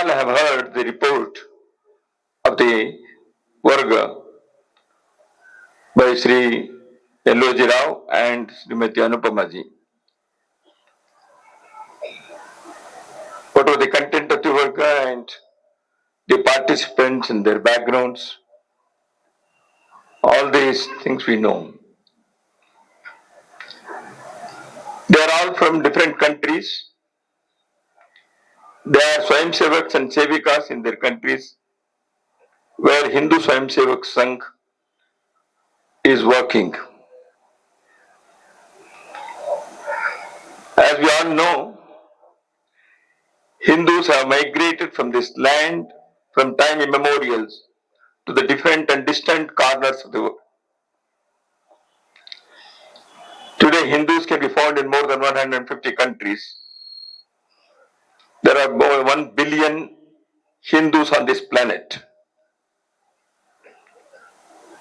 all have heard the report of the Varga by Shri Rao and Srimati Anupama ji. What was the content of the Varga and the participants and their backgrounds? All these things we know. They are all from different countries. They are Swayamsevaks and Sevikas in their countries where Hindu Swayamsevak Sangh is working. As we all know, Hindus have migrated from this land from time immemorials to the different and distant corners of the world. Today, Hindus can be found in more than 150 countries. There are more than 1 billion Hindus on this planet.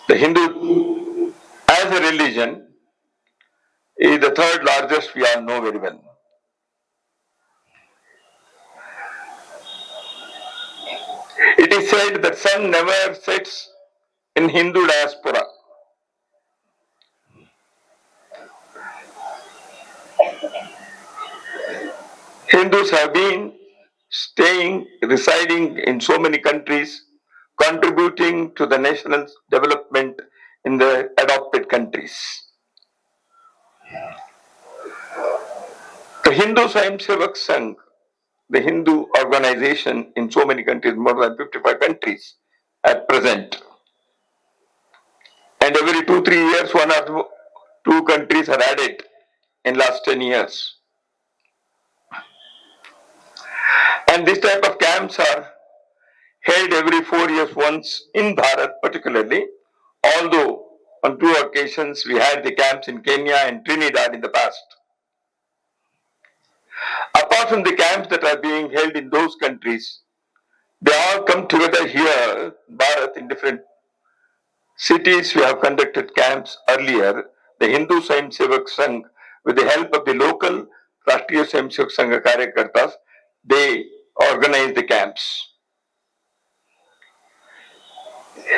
The Hindu, as a religion, is the third largest, we all know very well. It is said that sun never sets in Hindu diaspora. Hindus have been residing in so many countries, contributing to the national development in the adopted countries. The Hindu Swayamsevak Sangh, the Hindu organization in so many countries, more than 55 countries at present. And every 2-3 years, 1 or 2 countries are added in last 10 years. And this type of camps are held every 4 years once in Bharat particularly, although on 2 occasions we had the camps in Kenya and Trinidad in the past. Apart from the camps that are being held in those countries, they all come together here, Bharat, in different cities. We have conducted camps earlier. The Hindu Swayamsevak Sangh, with the help of the local Rashtriya Swayamsevak Sangha Karyakartas, they organize the camps.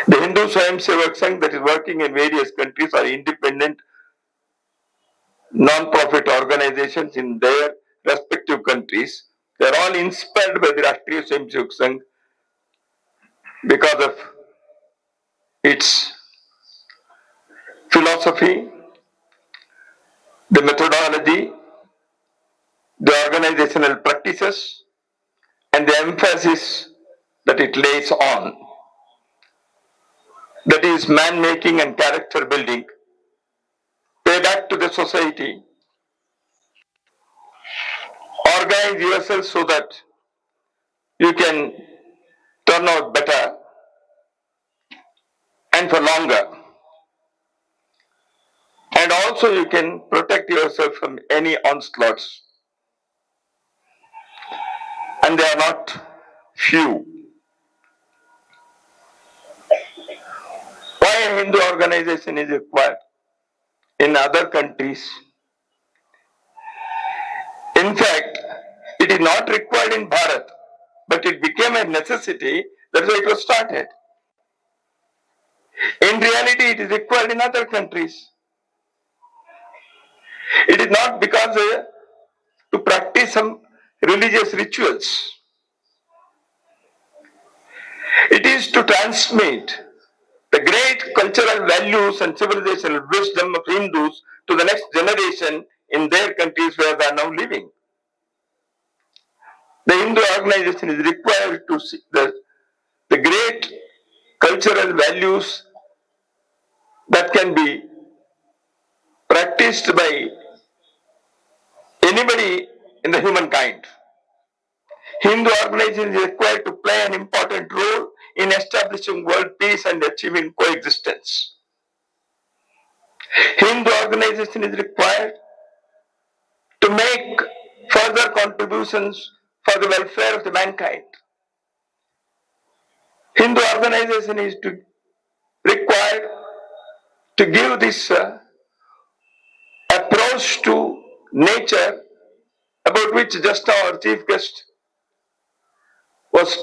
The Hindu Swayamsevak Sangh that is working in various countries are independent non-profit organizations in their respective countries. They are all inspired by the Rashtriya Swayamsevak Sangh because of its philosophy, the methodology, the organizational practices, and the emphasis that it lays on. That is man-making and character building. Pay back to the society. Organize yourself so that you can turn out better and for longer. And also you can protect yourself from any onslaughts. And they are not few. Why a Hindu organization is required in other countries? In fact, it is not required in Bharat, but it became a necessity. That's why it was started. In reality, it is required in other countries. It is not because to practice some religious rituals. It is to transmit the great cultural values and civilizational wisdom of Hindus to the next generation in their countries where they are now living. The Hindu organization is required to see the great cultural values that can be practiced by anybody in the humankind. Hindu organization is required to play an important role in establishing world peace and achieving coexistence. Hindu organization is required to make further contributions for the welfare of the mankind. Hindu organization is required to give this approach to nature about which just our chief guest was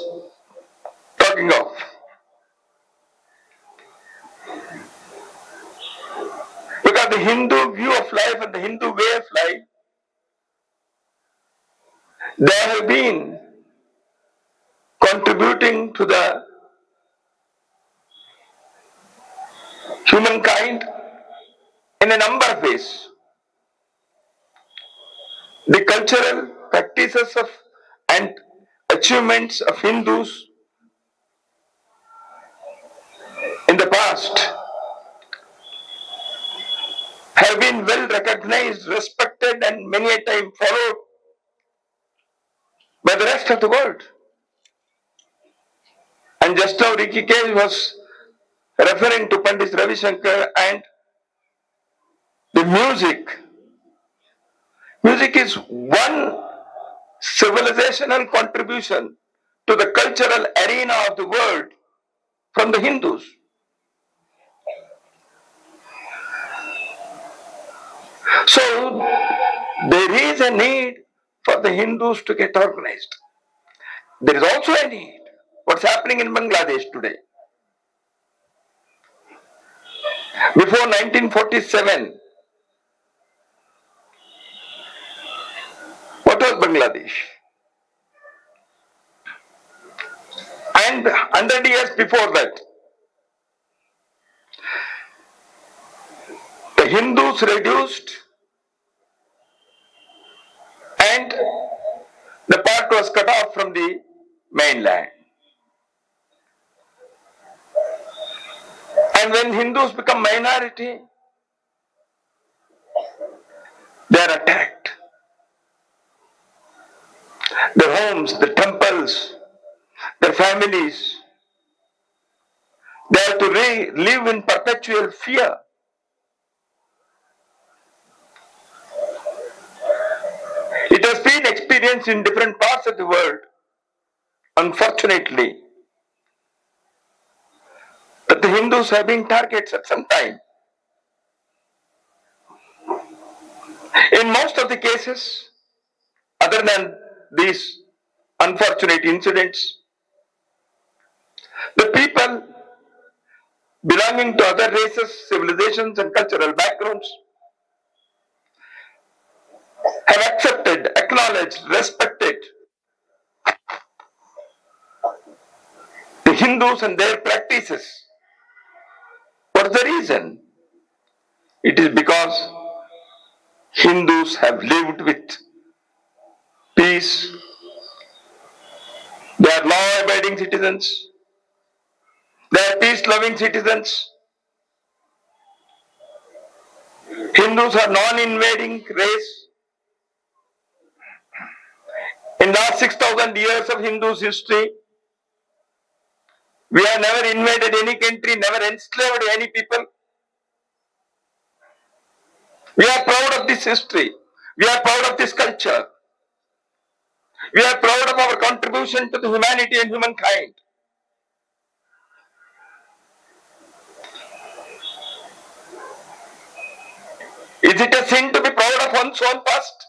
talking of. Because the Hindu view of life and the Hindu way of life, they have been contributing to the humankind in a number of ways. The cultural practices of and achievements of Hindus in the past have been well recognized, respected, and many a time followed by the rest of the world. And just now Rikikesh was referring to Pandit Ravi Shankar and the music. Music is one civilizational contribution to the cultural arena of the world from the Hindus. So there is a need for the Hindus to get organized. There is also a need. What's happening in Bangladesh today? Before 1947, what was Bangladesh? And 100 years before that, the Hindus reduced and the part was cut off from the mainland. And when Hindus become minority, they are attacked. Their homes, the temples, their families, they have to live in perpetual fear. It has been experienced in different parts of the world, unfortunately, that the Hindus have been targets at some time. In most of the cases, other than these unfortunate incidents, the people belonging to other races, civilizations, and cultural backgrounds have accepted, acknowledged, respected the Hindus and their practices. What's the reason? It is because Hindus have lived with peace. They are law-abiding citizens. They are peace-loving citizens. Hindus are non-invading race. In last 6,000 years of Hindus history, we have never invaded any country, never enslaved any people. We are proud of this history. We are proud of this culture. We are proud of our contribution to the humanity and humankind. Is it a sin to be proud of one's own past?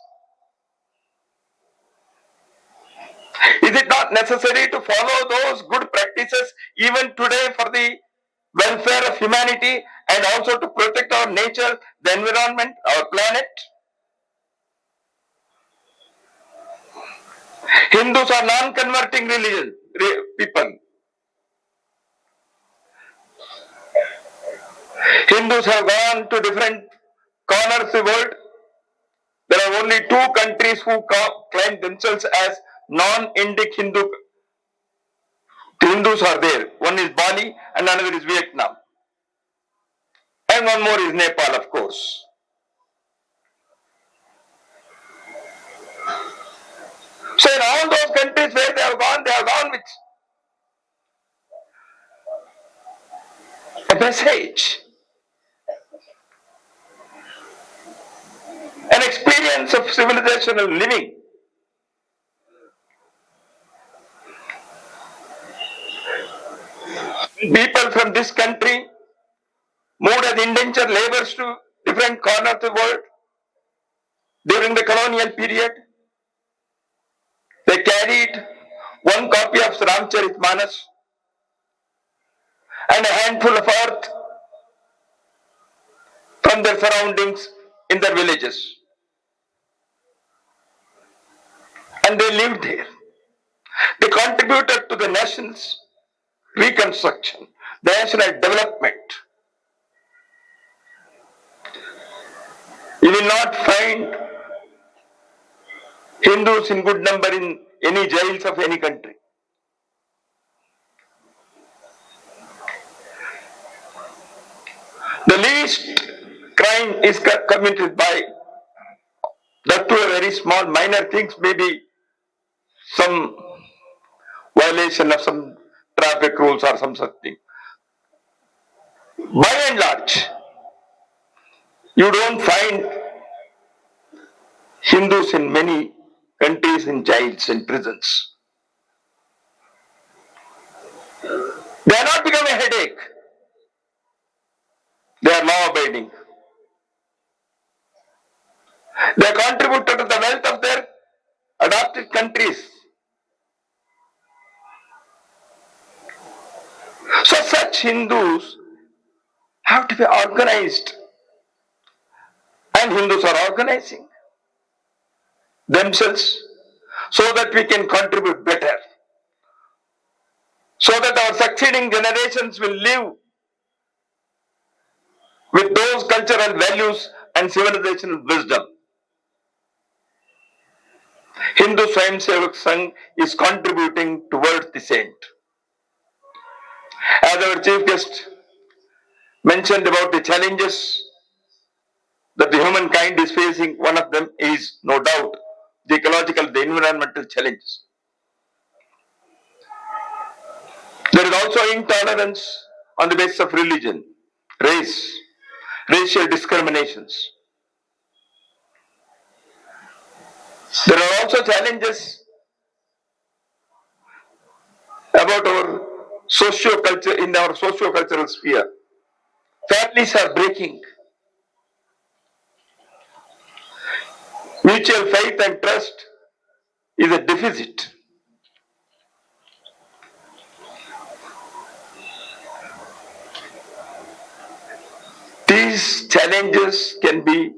Is it not necessary to follow those good practices even today for the welfare of humanity and also to protect our nature, the environment, our planet? Hindus are non-converting people. Hindus have gone to different corners of the world. There are only two countries who claim themselves as non-Indic Hindu. The Hindus are there. One is Bali and another is Vietnam. And one more is Nepal, of course. So in all those countries where they have gone with a message, an experience of civilizational living. People from this country moved as indentured laborers to different corners of the world during the colonial period. They carried one copy of Ramcharitmanas, and a handful of earth from their surroundings in their villages. And they lived there. They contributed to the nation's reconstruction, the national development. You will not find Hindus in good number in any jails of any country. The least crime is committed by that, to a very small minor things, maybe some violation of some traffic rules or some such thing. By and large, you don't find Hindus in many countries in jails and prisons. They are not becoming a headache. They are law abiding. They contributed to the wealth of their adopted countries. So such Hindus have to be organized, and Hindus are organizing themselves so that we can contribute better, so that our succeeding generations will live with those cultural values and civilizational wisdom. Hindu Swayamsevak Sangh is contributing towards this end. As our chief guest mentioned about the challenges that the humankind is facing, one of them is no doubt the ecological, the environmental challenges. There is also intolerance on the basis of religion, race, racial discriminations. There are also challenges about our socio-culture, in our socio-cultural sphere. Families are breaking. Mutual faith and trust is a deficit. These challenges can be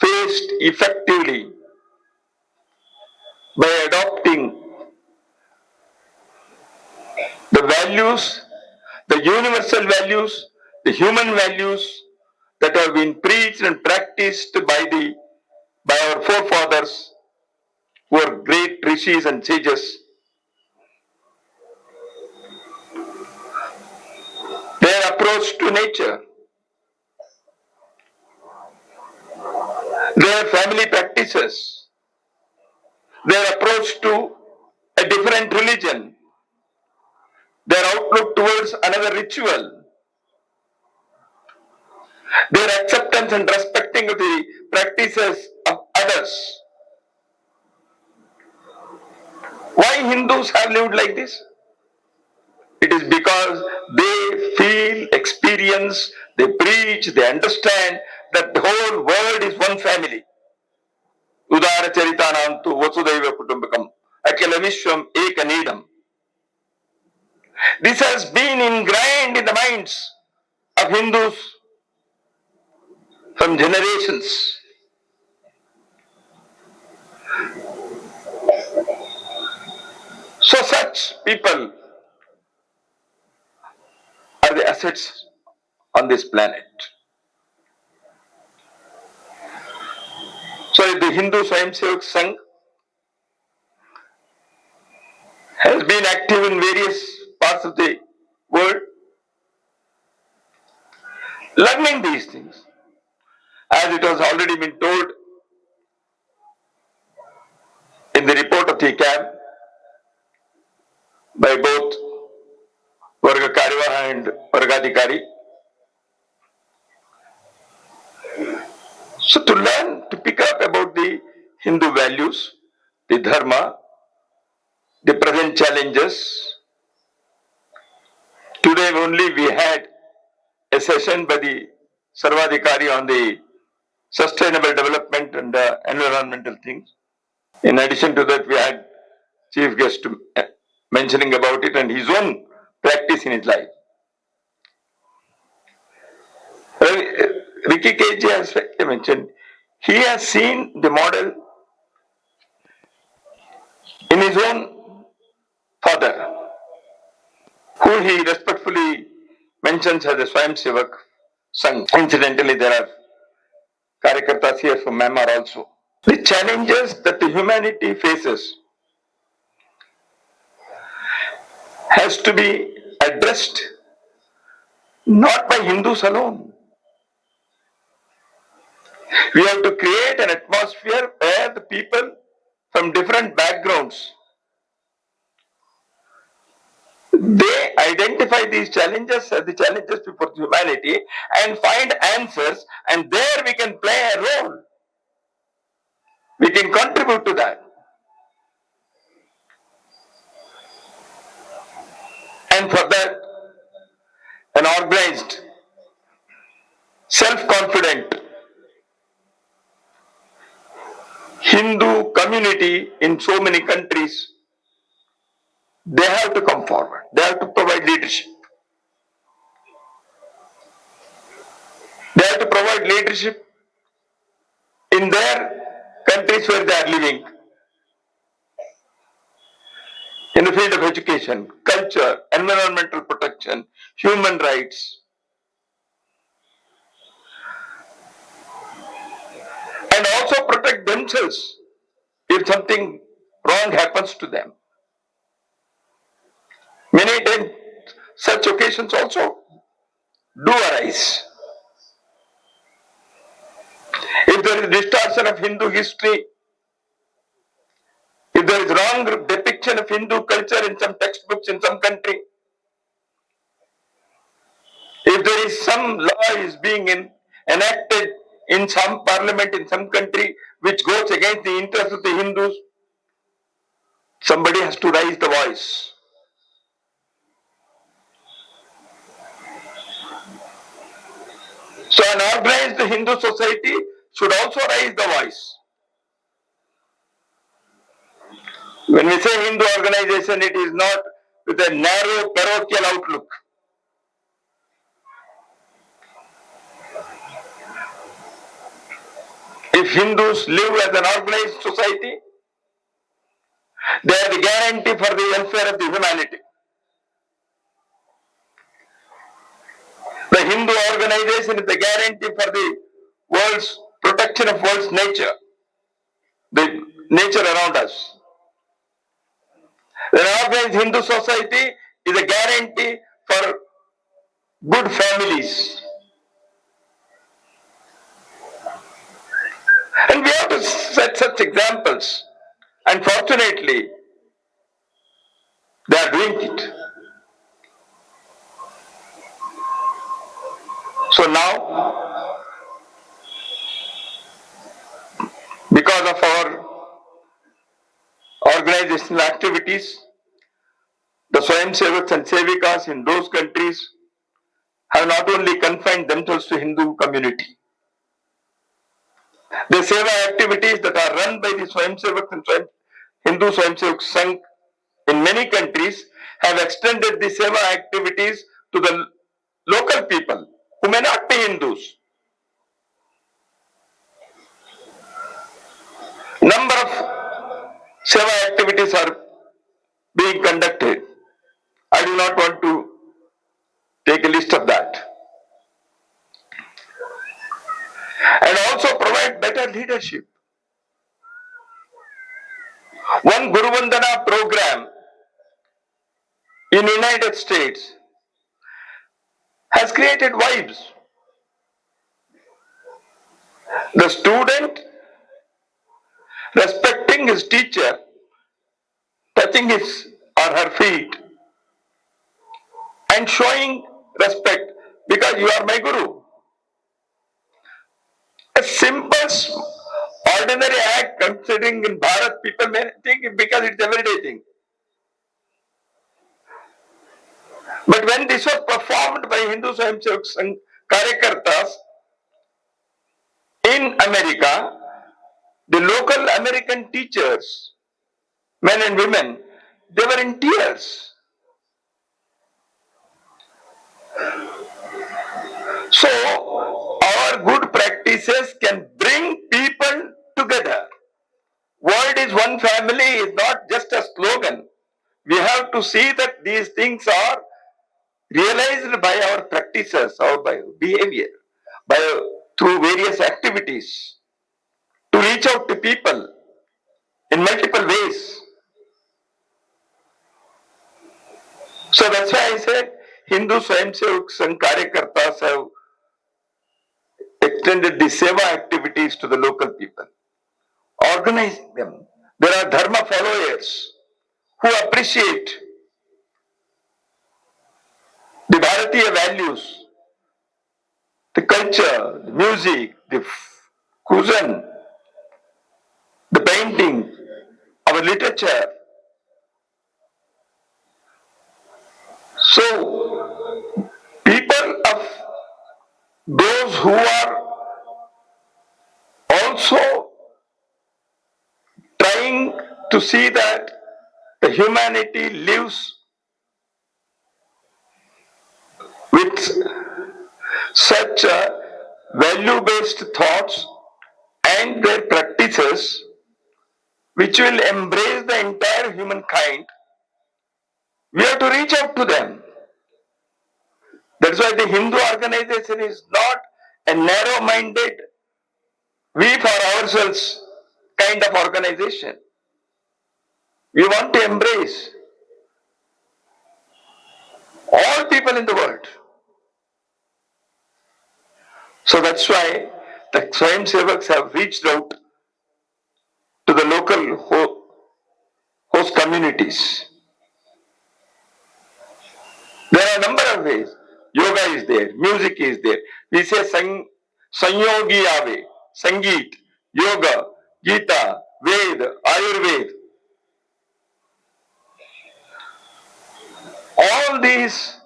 faced effectively by adopting the values, the universal values, the human values that have been preached and practiced by our forefathers, who are great rishis and sages. Their approach to nature, their family practices, their approach to a different religion, their outlook towards another ritual, their acceptance and respecting of the practices of others. Why Hindus have lived like this? It is because they feel, experience, they preach, they understand that the whole world is one family. Udara Charitanam tu Vasudhaiva Kutumbakam, Akila Vishwam Eka Needam. This has been ingrained in the minds of Hindus from generations. So such people are the assets on this planet. So the Hindu Swayamsevak Sangh has been active in various parts of the world, learning these things. As it has already been told in the report of the camp by both Varga and Vargadhikari. So to learn, to pick up about the Hindu values, the dharma, the present challenges. Today only we had a session by the Sarvadhikari on the sustainable development and environmental things. In addition to that, we had chief guest mentioning about it and his own practice in his life. Ricky KG has mentioned, he has seen the model in his own father, who he respectfully mentions as a Swayamsevak Sangh. Incidentally, there are Karyakartas here from Myanmar also. The challenges that the humanity faces has to be addressed not by Hindus alone. We have to create an atmosphere where the people from different backgrounds, they identify these challenges as the challenges before humanity and find answers, and there we can play a role. We can contribute to that. And for that, an organized, self-confident Hindu community in so many countries, they have to come forward. They have to provide leadership. They have to provide leadership in their countries where they are living, in the field of education, culture, environmental protection, human rights, and also protect themselves if something wrong happens to them. Many times such occasions also do arise. If there is distortion of Hindu history, if there is wrong depiction of Hindu culture in some textbooks in some country, if there is some law is being enacted in some parliament in some country which goes against the interests of the Hindus, somebody has to raise the voice. So an organized Hindu society should also raise the voice. When we say Hindu organization, it is not with a narrow parochial outlook. If Hindus live as an organized society, they are the guarantee for the welfare of the humanity. The Hindu organization is the guarantee for the world's protection of world's nature, the nature around us. An organized Hindu society is a guarantee for good families. And we have to set such examples. And fortunately, they are doing it. So now, because of our organizational activities, the Swayamsevaks and Sevikas in those countries have not only confined themselves to Hindu community. The seva activities that are run by the Swayamsevaks and Hindu Swayamsevak Sangh in many countries have extended the seva activities to the local people who may not be Hindus. Number of seva activities are being conducted. I do not want to take a list of that. And also provide better leadership. One Guru Vandana program in United States has created vibes. The student respecting his teacher, touching his or her feet and showing respect because you are my Guru. A simple, ordinary act considering in Bharat, people may think because it's everyday thing. But when this was performed by Hindu Swayamsevaks and Karyakartas in America, the local American teachers, men and women, they were in tears. So, our good practices can bring people together. World is one family is not just a slogan. We have to see that these things are realized by our practices or by behavior, by through various activities to reach out to people in multiple ways. So that's why I said Hindu Swayamsevaks and Karyakartas have extended the seva activities to the local people, organizing them. There are dharma followers who appreciate the Bharatiya values, the culture, the music, the cuisine, the painting, our literature. So, people of those who are also trying to see that the humanity lives with such value-based thoughts and their practices which will embrace the entire humankind, we have to reach out to them. That's why the Hindu organization is not a narrow-minded, we for ourselves kind of organization. We want to embrace all people in the world. So that's why the Swayamsevaks have reached out to the local host communities. There are a number of ways. Yoga is there, music is there. We say Sanyogi Ave, Sangeet, Yoga, Gita, Ved, Ayurveda. All these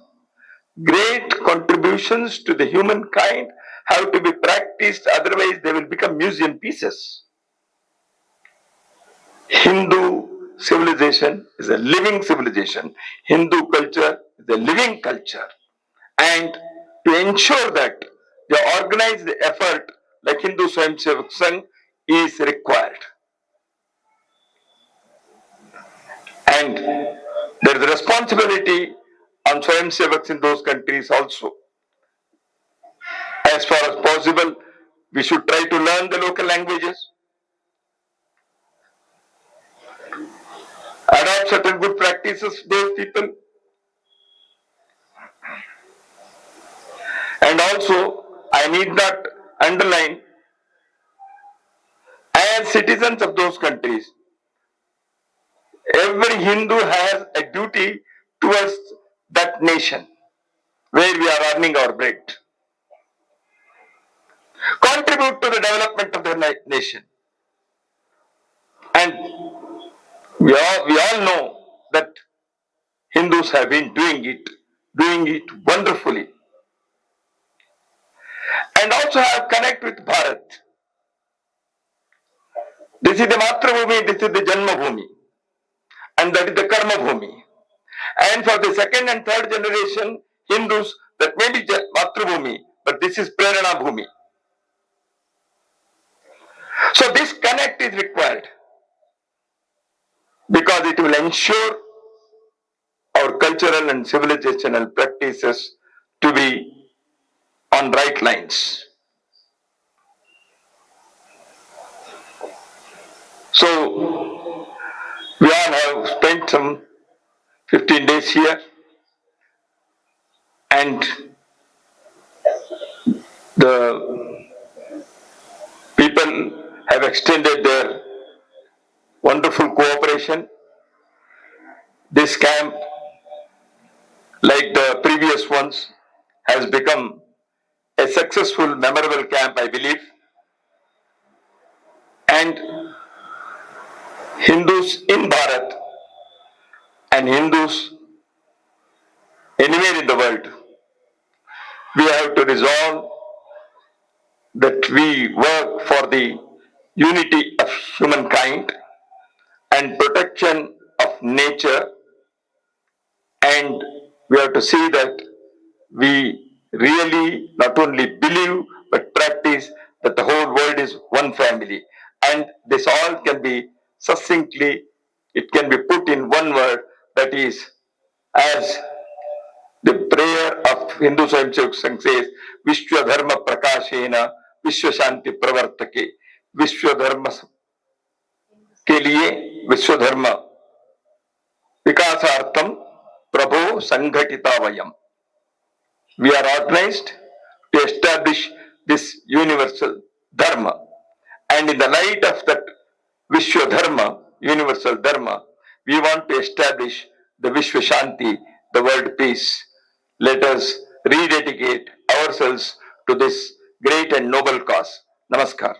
great contributions to the humankind have to be practiced, otherwise they will become museum pieces. Hindu civilization is a living civilization. Hindu culture is a living culture. And to ensure that the organized effort like Hindu Swayamsevak Sangh is required. And there is a responsibility on Swayamsevaks in those countries also. As far as possible, we should try to learn the local languages, adopt certain good practices, those people. And also, I need not underline, as citizens of those countries, every Hindu has a duty towards that nation where we are earning our bread. Contribute to the development of the nation. And we all know that Hindus have been doing it wonderfully. And also have connect with Bharat. This is the Matrabhumi, this is the Janma Bhumi. And that is the Karma Bhumi. And for the second and third generation Hindus, that may be Matrabhumi, but this is Prerana Bhumi. So this connect is required because it will ensure our cultural and civilizational practices to be on right lines. So we all have spent some 15 days here, and the people have extended their wonderful cooperation. This camp, like the previous ones, has become a successful, memorable camp, I believe. And Hindus in Bharat and Hindus anywhere in the world, we have to resolve that we work for the unity of humankind and protection of nature And we have to see that we really not only believe but practice that the whole world is one family. And this all can be succinctly, it can be put in one word, that is, as the prayer of Hindu Swayamsevak Sangh says, Vishwa Dharma Prakashena Vishwa Shanti Pravartake. Vishwa Dharma के लिए विश्व धर्म विकासार्थम प्रभो संघटिता वयम. We are organized to establish this universal dharma, and in the light of that Vishwa Dharma, universal dharma, we want to establish the Vishwa Shanti, the world peace. Let us rededicate ourselves to this great and noble cause. Namaskar.